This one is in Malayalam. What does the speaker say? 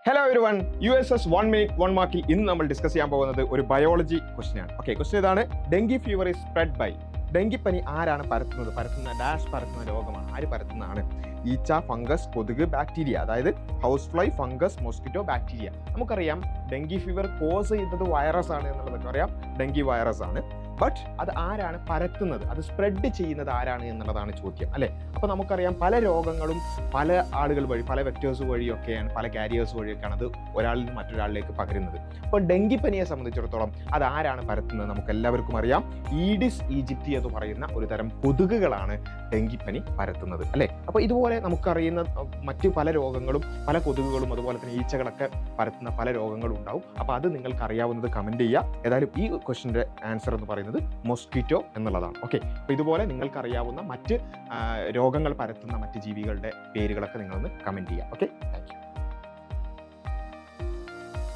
Hello every one USS 1 minute 1 മാർക്കിൽ ഇന്ന് നമ്മൾ ഡിസ്കസ് ചെയ്യാൻ പോകുന്നത് ഒരു ബയോളജി ക്വസ്റ്റ്യൻ ആണ്. ഓക്കെ, ക്വസ്റ്റ്യൻ ഇതാണ്: dengue fever is spread by. ഡെങ്കിപ്പനി ആരാണ് പരത്തുന്നത്? പരത്തുന്ന രോഗമാണ്. ആര് പരത്തുന്നതാണ്? ഈച്ച, ഫംഗസ്, കൊതുക്, ബാക്ടീരിയ. അതായത് house fly, fungus, mosquito, bacteria. നമുക്കറിയാം ഡെങ്കി ഫീവർ കോസ് ചെയ്യുന്നത് വൈറസ് ആണ് എന്നുള്ളതൊക്കെ അറിയാം. ഡെങ്കി വൈറസ് ആണ്. ബട്ട് അത് ആരാണ് പരത്തുന്നത്, അത് സ്പ്രെഡ് ചെയ്യുന്നത് ആരാണ് എന്നുള്ളതാണ് ചോദ്യം, അല്ലേ? അപ്പോൾ നമുക്കറിയാം പല രോഗങ്ങളും പല ആളുകൾ വഴി, പല വെക്ടേഴ്സ് വഴിയൊക്കെയാണ്, പല കാരിയേഴ്സ് വഴിയൊക്കെയാണ് അത് ഒരാളിൽ നിന്ന് മറ്റൊരാളിലേക്ക് പകരുന്നത്. അപ്പോൾ ഡെങ്കിപ്പനിയെ സംബന്ധിച്ചിടത്തോളം അത് ആരാണ് പരത്തുന്നത്? നമുക്ക് എല്ലാവർക്കും അറിയാം, ഈഡിസ് ഈജിപ്തി എന്ന് പറയുന്ന ഒരു തരം കൊതുകുകളാണ് ഡെങ്കിപ്പനി പരത്തുന്നത്, അല്ലേ? അപ്പോൾ ഇതുപോലെ നമുക്കറിയുന്ന മറ്റു പല രോഗങ്ങളും, പല കൊതുകുകളും, അതുപോലെ തന്നെ ഈച്ചകളൊക്കെ പരത്തുന്ന പല രോഗങ്ങളും ഉണ്ടാവും. അപ്പോൾ അത് നിങ്ങൾക്ക് അറിയാവുന്നത് കമൻറ്റ് ചെയ്യുക. ഏതായാലും ഈ ക്വസ്റ്റിൻ്റെ ആൻസർ എന്ന് പറയുന്നത് മോസ്കിറ്റോ എന്നുള്ളതാണ്. ഓക്കെ, അപ്പോൾ ഇതുപോലെ നിങ്ങൾക്കറിയാവുന്ന മറ്റ് രോഗങ്ങൾ പരത്തുന്ന മറ്റ് ജീവികളുടെ പേരുകളൊക്കെ നിങ്ങളൊന്ന് കമൻറ്റ് ചെയ്യുക. Okay, thank you.